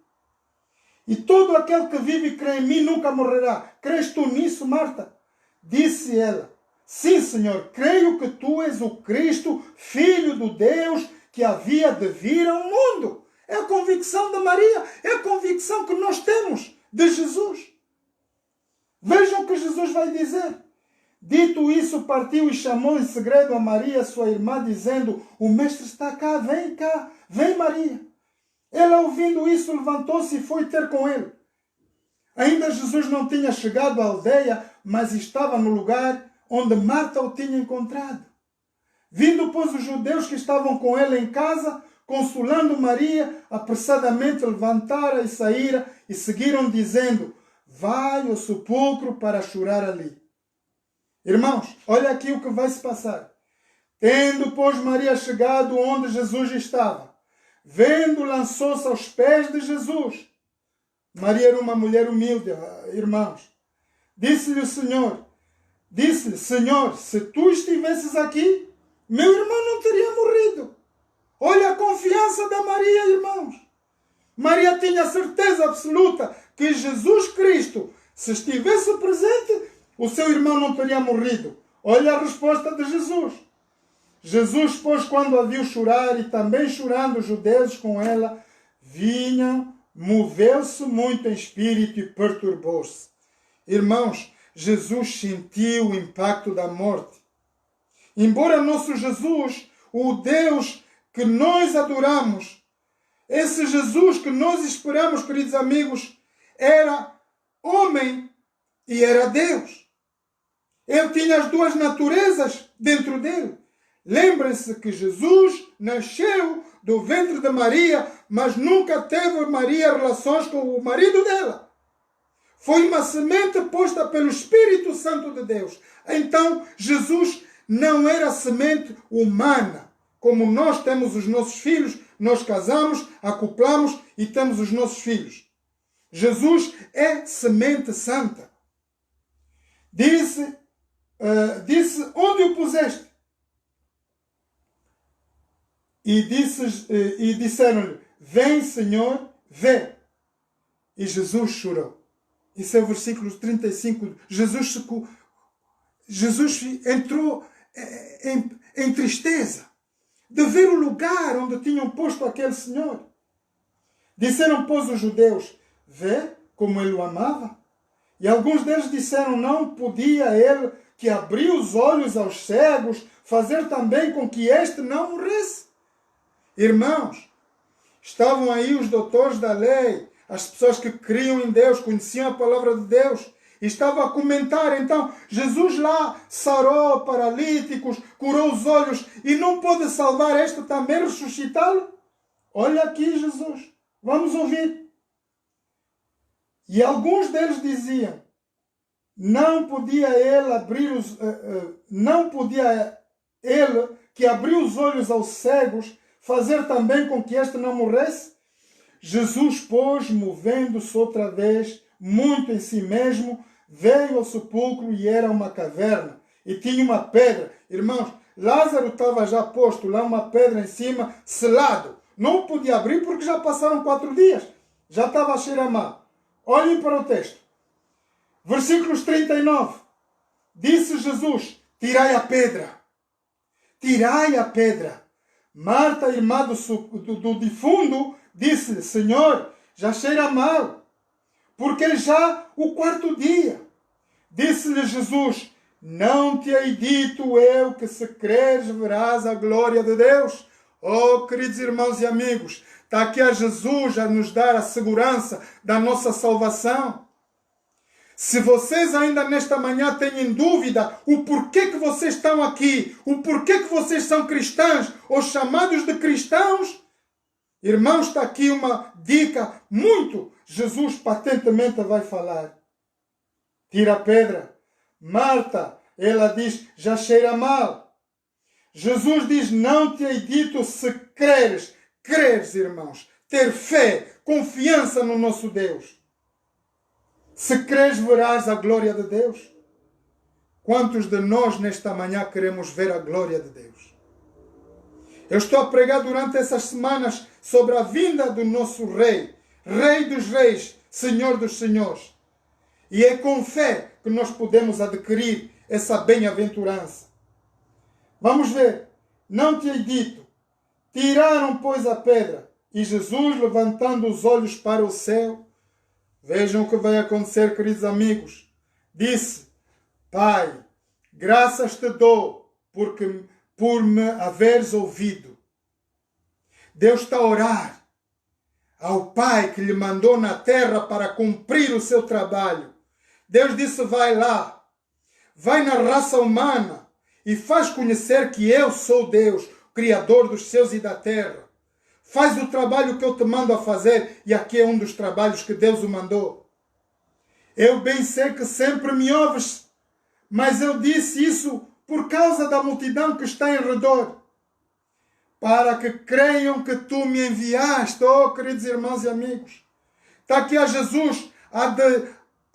E todo aquele que vive e crê em mim nunca morrerá. Crês tu nisso, Marta? Disse ela. Sim, Senhor, creio que tu és o Cristo, Filho do Deus, que havia de vir ao mundo. É a convicção de Maria, é a convicção que nós temos de Jesus. Vejam o que Jesus vai dizer. Dito isso, partiu e chamou em segredo a Maria, sua irmã, dizendo, o Mestre está cá, vem Maria. Ela, ouvindo isso, levantou-se e foi ter com ele. Ainda Jesus não tinha chegado à aldeia, mas estava no lugar onde Marta o tinha encontrado. Vindo, pois, os judeus que estavam com ele em casa, consolando Maria, apressadamente levantara e saíra e seguiram dizendo, vai ao sepulcro para chorar ali. Irmãos, olha aqui o que vai se passar. Tendo, pois, Maria chegado onde Jesus estava, vendo, lançou-se aos pés de Jesus. Maria era uma mulher humilde, irmãos. Disse-lhe, Senhor, se tu estivesses aqui, meu irmão não teria morrido. Olha a confiança da Maria, irmãos. Maria tinha certeza absoluta que Jesus Cristo, se estivesse presente, o seu irmão não teria morrido? Olha a resposta de Jesus. Jesus, pois, quando a viu chorar, e também chorando os judeus com ela, vinham, moveu-se muito em espírito e perturbou-se. Irmãos, Jesus sentiu o impacto da morte. Embora nosso Jesus, o Deus que nós adoramos, esse Jesus que nós esperamos, queridos amigos, era homem e era Deus. Ele tinha as duas naturezas dentro dele. Lembrem-se que Jesus nasceu do ventre de Maria, mas nunca teve Maria relações com o marido dela. Foi uma semente posta pelo Espírito Santo de Deus. Então, Jesus não era semente humana. Como nós temos os nossos filhos, nós casamos, acoplamos e temos os nossos filhos. Jesus é semente santa. Disse, onde o puseste? E disseram-lhe, vem, Senhor, vê. E Jesus chorou. Isso é o versículo 35. Jesus entrou em tristeza de ver o lugar onde tinham posto aquele Senhor. Disseram, pois, os judeus, vê como ele o amava. E alguns deles disseram, não podia ele que abriu os olhos aos cegos fazer também com que este não morresse? Irmãos, estavam aí os doutores da lei, as pessoas que criam em Deus, conheciam a palavra de Deus, e estavam a comentar, então, Jesus lá sarou paralíticos, curou os olhos, e não pode salvar este também, ressuscitá-lo? Olha aqui Jesus, vamos ouvir. E alguns deles diziam, não podia ele que abriu os olhos aos cegos fazer também com que este não morresse? Jesus, pois, movendo-se outra vez, muito em si mesmo, veio ao sepulcro e era uma caverna. E tinha uma pedra. Irmãos, Lázaro estava já posto lá, uma pedra em cima, selado. Não podia abrir porque já passaram 4 dias. Já estava a cheirar mal. Olhem para o texto. Versículos 39. Disse Jesus, tirai a pedra. Tirai a pedra. Marta, irmã do defunto, disse, Senhor, já cheira mal, porque já o 4º dia. Disse-lhe Jesus, não te hei dito eu que se creres verás a glória de Deus? Oh, queridos irmãos e amigos, está aqui a Jesus a nos dar a segurança da nossa salvação. Se vocês ainda nesta manhã têm dúvida o porquê que vocês estão aqui, o porquê que vocês são cristãos ou chamados de cristãos, irmãos, está aqui uma dica muito, Jesus patentemente vai falar. Tira a pedra. Marta, ela diz, já cheira mal. Jesus diz, não te hei dito se creres. Creres, irmãos, ter fé, confiança no nosso Deus. Se creres, verás a glória de Deus. Quantos de nós nesta manhã queremos ver a glória de Deus? Eu estou a pregar durante essas semanas sobre a vinda do nosso Rei, Rei dos Reis, Senhor dos Senhores. E é com fé que nós podemos adquirir essa bem-aventurança. Vamos ver. Não te hei dito. Tiraram, pois, a pedra. E Jesus, levantando os olhos para o céu, vejam o que vai acontecer, queridos amigos. Disse, Pai, graças te dou por me haveres ouvido. Deus está a orar ao Pai que lhe mandou na terra para cumprir o seu trabalho. Deus disse, vai lá, vai na raça humana e faz conhecer que eu sou Deus, Criador dos céus e da terra. Faz o trabalho que eu te mando a fazer, e aqui é um dos trabalhos que Deus o mandou. Eu bem sei que sempre me ouves, mas eu disse isso por causa da multidão que está em redor, para que creiam que tu me enviaste. Oh, queridos irmãos e amigos, está aqui a Jesus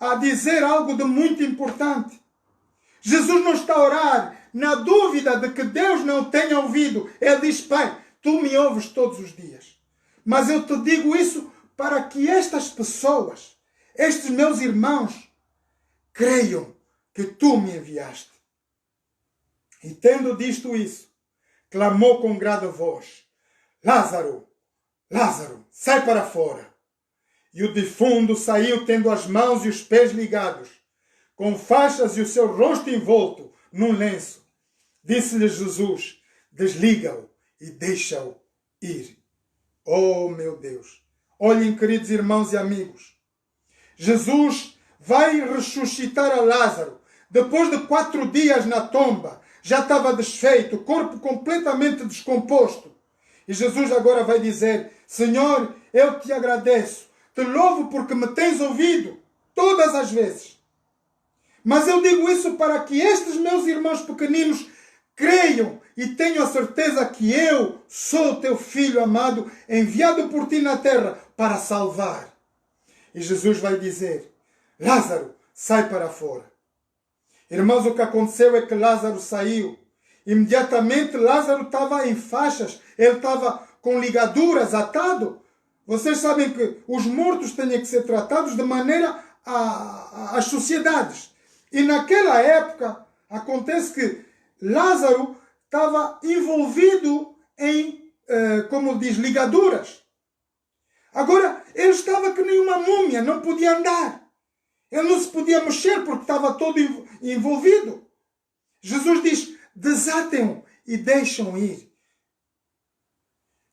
a dizer algo de muito importante. Jesus não está a orar na dúvida de que Deus não tenha ouvido. Ele diz, Pai, tu me ouves todos os dias. Mas eu te digo isso para que estas pessoas, estes meus irmãos, creiam que tu me enviaste. E tendo dito isso, clamou com grande voz: Lázaro, Lázaro, sai para fora. E o defunto saiu tendo as mãos e os pés ligados, com faixas e o seu rosto envolto num lenço. Disse-lhe Jesus: desliga-o e deixa-o ir. Oh, meu Deus! Olhem, queridos irmãos e amigos, Jesus vai ressuscitar a Lázaro. Depois de 4 dias na tomba, já estava desfeito, o corpo completamente descomposto. E Jesus agora vai dizer: Senhor, eu te agradeço, te louvo porque me tens ouvido todas as vezes. Mas eu digo isso para que estes meus irmãos pequeninos creiam e tenham a certeza que eu sou o teu filho amado, enviado por ti na terra para salvar. E Jesus vai dizer: Lázaro, sai para fora. Irmãos, o que aconteceu é que Lázaro saiu. Imediatamente Lázaro estava em faixas, ele estava com ligaduras, atado. Vocês sabem que os mortos têm que ser tratados de maneira às sociedades. E naquela época acontece que Lázaro estava envolvido em, como diz, ligaduras. Agora, ele estava que nem uma múmia, não podia andar. Ele não se podia mexer porque estava todo envolvido. Jesus diz: desatem-o e deixam ir.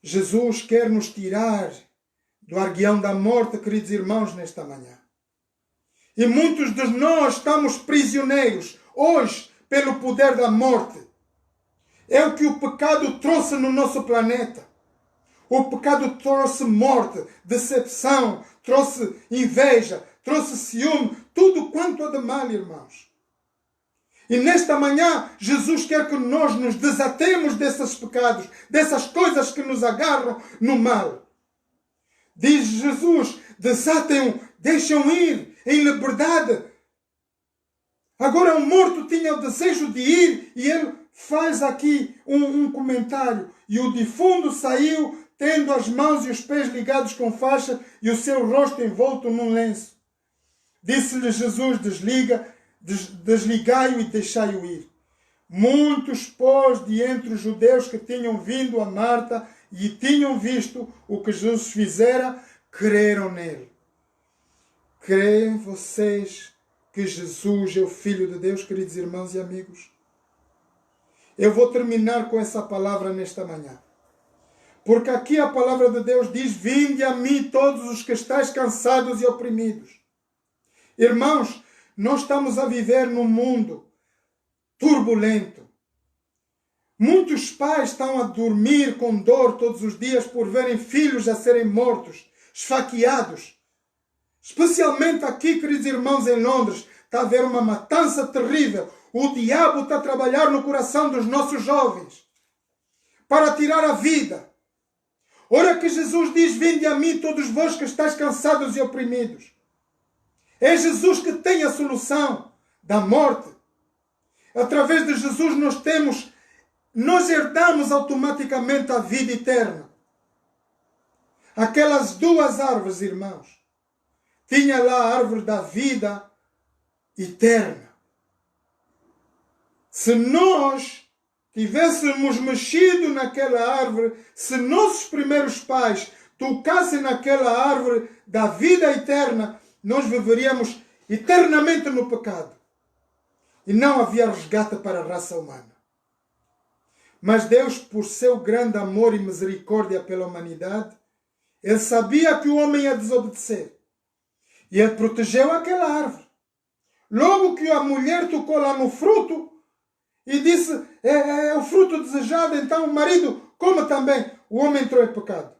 Jesus quer nos tirar do arguilhão da morte, queridos irmãos, nesta manhã. E muitos de nós estamos prisioneiros hoje pelo poder da morte. É o que o pecado trouxe no nosso planeta. O pecado trouxe morte, decepção, trouxe inveja, trouxe ciúme, tudo quanto é de mal, irmãos. E nesta manhã, Jesus quer que nós nos desatemos desses pecados, dessas coisas que nos agarram no mal. Diz Jesus: desatem-o, deixam ir em liberdade. Agora o morto tinha o desejo de ir e ele faz aqui um comentário. E o defunto saiu, tendo as mãos e os pés ligados com faixa e o seu rosto envolto num lenço. Disse-lhe Jesus: desligai-o e deixai-o ir. Muitos, pois, de entre os judeus que tinham vindo a Marta e tinham visto o que Jesus fizera, creram nele. Creem vocês que Jesus é o Filho de Deus, queridos irmãos e amigos? Eu vou terminar com essa palavra nesta manhã. Porque aqui a palavra de Deus diz: vinde a mim todos os que estáis cansados e oprimidos. Irmãos, nós estamos a viver num mundo turbulento. Muitos pais estão a dormir com dor todos os dias por verem filhos a serem mortos, esfaqueados. Especialmente aqui, queridos irmãos, em Londres, está a haver uma matança terrível. O diabo está a trabalhar no coração dos nossos jovens para tirar a vida. Ora que Jesus diz: vinde a mim todos vós que estáis cansados e oprimidos. É Jesus que tem a solução da morte. Através de Jesus nós herdamos automaticamente a vida eterna. Aquelas 2 árvores, irmãos, tinha lá a árvore da vida eterna. Se nós tivéssemos mexido naquela árvore, se nossos primeiros pais tocassem naquela árvore da vida eterna, nós viveríamos eternamente no pecado. E não havia resgate para a raça humana. Mas Deus, por seu grande amor e misericórdia pela humanidade, Ele sabia que o homem ia desobedecer. E Ele protegeu aquela árvore. Logo que a mulher tocou lá no fruto e disse: é o fruto desejado, então o marido come também. O homem entrou em pecado.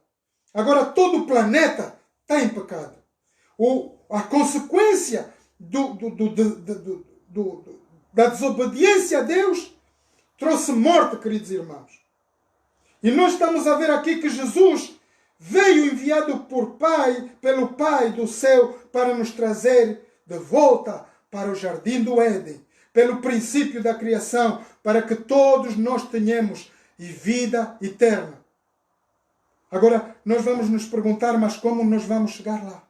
Agora todo o planeta está em pecado. A consequência da desobediência a Deus trouxe morte, queridos irmãos. E nós estamos a ver aqui que Jesus veio enviado pelo Pai do céu para nos trazer de volta para o jardim do Éden, pelo princípio da criação, para que todos nós tenhamos vida eterna. Agora, nós vamos nos perguntar: mas como nós vamos chegar lá?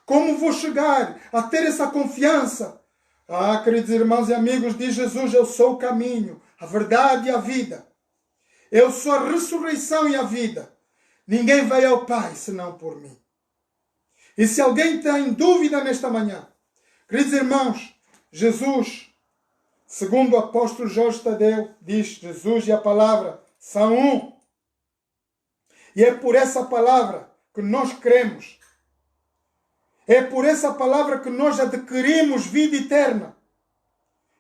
Como vou chegar a ter essa confiança? Ah, queridos irmãos e amigos, diz Jesus, eu sou o caminho, a verdade e a vida. Eu sou a ressurreição e a vida. Ninguém vai ao Pai senão por mim. E se alguém tem dúvida nesta manhã, queridos irmãos, Jesus, segundo o apóstolo Jorge Tadeu, diz Jesus e a palavra são um. E é por essa palavra que nós cremos. É por essa palavra que nós adquirimos vida eterna.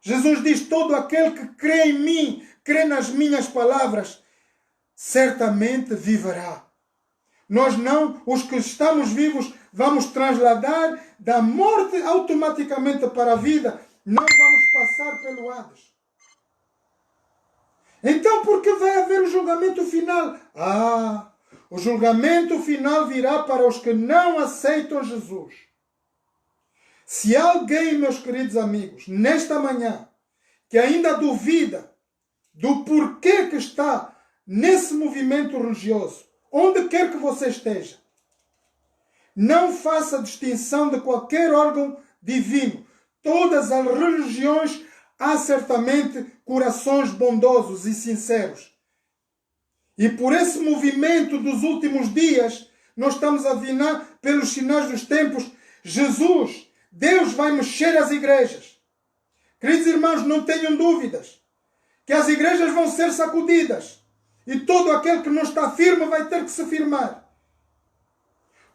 Jesus diz, todo aquele que crê em mim, crê nas minhas palavras, certamente viverá. Nós não, os que estamos vivos, vamos trasladar da morte automaticamente para a vida. Não vamos passar pelo Hades. Então, por que vai haver o julgamento final? O julgamento final virá para os que não aceitam Jesus. Se alguém, meus queridos amigos, nesta manhã, que ainda duvida do porquê que está nesse movimento religioso, onde quer que você esteja, não faça distinção de qualquer órgão divino. Todas as religiões há certamente corações bondosos e sinceros. E por esse movimento dos últimos dias, nós estamos a ver pelos sinais dos tempos, Jesus, Deus vai mexer as igrejas. Queridos irmãos, não tenham dúvidas que as igrejas vão ser sacudidas. E todo aquele que não está firme vai ter que se firmar.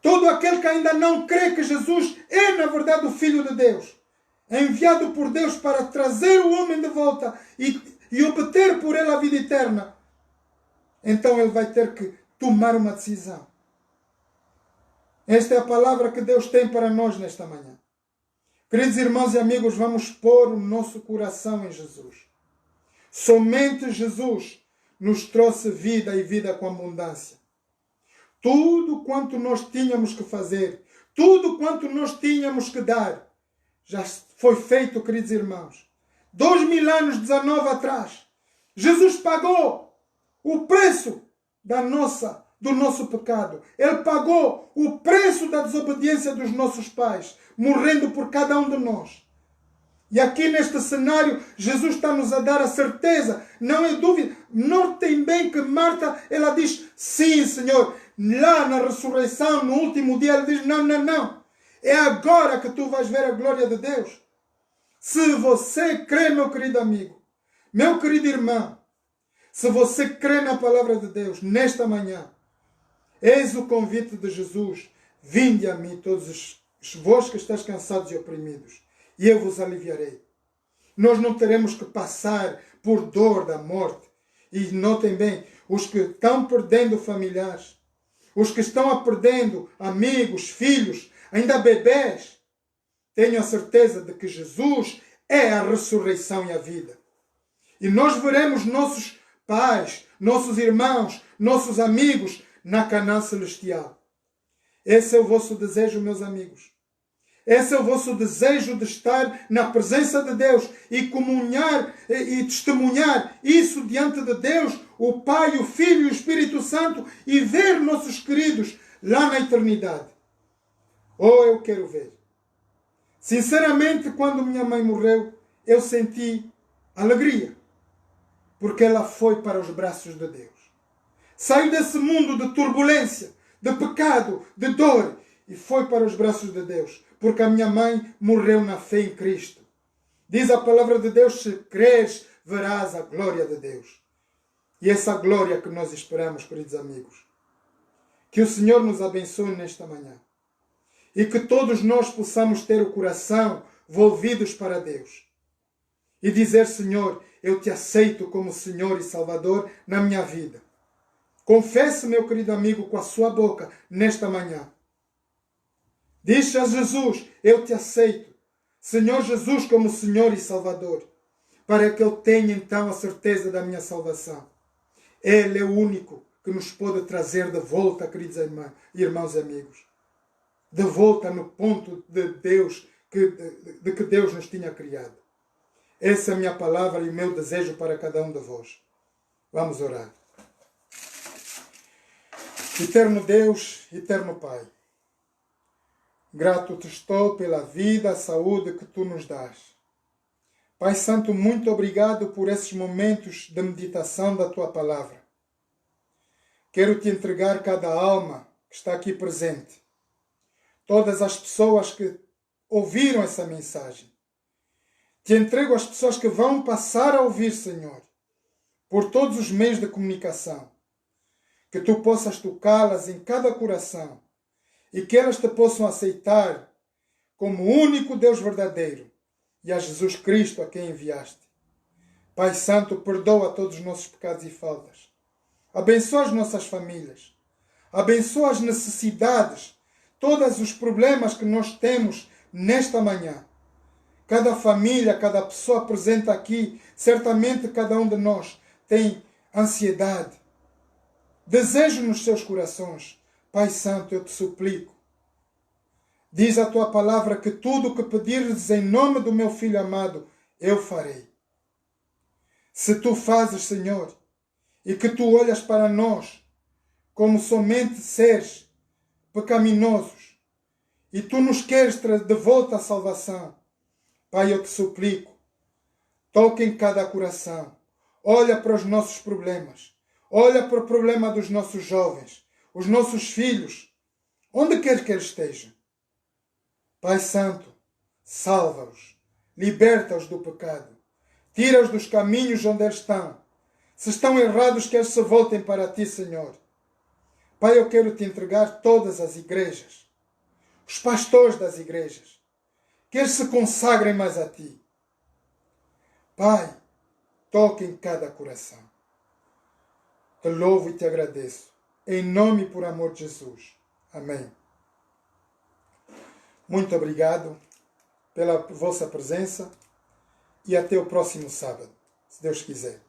Todo aquele que ainda não crê que Jesus é, na verdade, o Filho de Deus, enviado por Deus para trazer o homem de volta e obter por ele a vida eterna, então ele vai ter que tomar uma decisão. Esta é a palavra que Deus tem para nós nesta manhã. Queridos irmãos e amigos, vamos pôr o nosso coração em Jesus. Somente Jesus nos trouxe vida e vida com abundância. Tudo quanto nós tínhamos que fazer, tudo quanto nós tínhamos que dar, já foi feito, queridos irmãos. 2000 anos, 19 atrás, Jesus pagou o preço do nosso pecado. Ele pagou o preço da desobediência dos nossos pais, morrendo por cada um de nós. E aqui neste cenário, Jesus está-nos a dar a certeza, não é dúvida. Notem bem que Marta, ela diz, sim, Senhor. Lá na ressurreição, no último dia, ele diz, não. É agora que tu vais ver a glória de Deus. Se você crê, meu querido amigo, meu querido irmão, se você crê na palavra de Deus, nesta manhã, eis o convite de Jesus. Vinde a mim, todos vós que estáis cansados e oprimidos, e eu vos aliviarei. Nós não teremos que passar por dor da morte. E notem bem, os que estão perdendo familiares, os que estão perdendo amigos, filhos, ainda bebês, tenham a certeza de que Jesus é a ressurreição e a vida. E nós veremos nossos pais, nossos irmãos, nossos amigos na Canaã celestial. Esse é o vosso desejo, meus amigos. Esse é o vosso desejo de estar na presença de Deus e comunhar e testemunhar isso diante de Deus, o Pai, o Filho e o Espírito Santo, e ver nossos queridos lá na eternidade. Eu quero ver. Sinceramente, quando minha mãe morreu, eu senti alegria, porque ela foi para os braços de Deus. Saiu desse mundo de turbulência, de pecado, de dor, e foi para os braços de Deus, porque a minha mãe morreu na fé em Cristo. Diz a palavra de Deus, se creres, verás a glória de Deus. E essa glória que nós esperamos, queridos amigos. Que o Senhor nos abençoe nesta manhã. E que todos nós possamos ter o coração volvidos para Deus. E dizer, Senhor, eu te aceito como Senhor e Salvador na minha vida. Confesse, meu querido amigo, com a sua boca nesta manhã. Diz a Jesus, eu te aceito, Senhor Jesus, como Senhor e Salvador, para que Ele tenha então a certeza da minha salvação. Ele é o único que nos pode trazer de volta, queridos irmãos e amigos, de volta no ponto de Deus, de que Deus nos tinha criado. Essa é a minha palavra e o meu desejo para cada um de vós. Vamos orar. Eterno Deus, eterno Pai, grato te estou pela vida, a saúde que tu nos dás. Pai Santo, muito obrigado por esses momentos de meditação da Tua Palavra. Quero Te entregar cada alma que está aqui presente. Todas as pessoas que ouviram essa mensagem. Te entrego as pessoas que vão passar a ouvir, Senhor, por todos os meios de comunicação. Que Tu possas tocá-las em cada coração e que elas Te possam aceitar como o único Deus verdadeiro e a Jesus Cristo a quem enviaste. Pai Santo, perdoa todos os nossos pecados e faltas. Abençoa as nossas famílias. Abençoa as necessidades, todos os problemas que nós temos nesta manhã. Cada família, cada pessoa presente aqui, certamente cada um de nós tem ansiedade, desejo nos seus corações. Pai Santo, eu te suplico. Diz a Tua palavra que tudo o que pedires em nome do meu Filho amado, eu farei. Se Tu fazes, Senhor, e que Tu olhas para nós como somente seres pecaminosos, e Tu nos queres trazer de volta à salvação, Pai, eu te suplico, toca em cada coração, olha para os nossos problemas, olha para o problema dos nossos jovens, os nossos filhos, onde quer que eles estejam. Pai Santo, salva-os, liberta-os do pecado, tira-os dos caminhos onde eles estão. Se estão errados, que eles se voltem para Ti, Senhor. Pai, eu quero Te entregar todas as igrejas, os pastores das igrejas, que eles se consagrem mais a Ti. Pai, toque em cada coração. Te louvo e Te agradeço. Em nome e por amor de Jesus. Amém. Muito obrigado pela vossa presença e até o próximo sábado, se Deus quiser.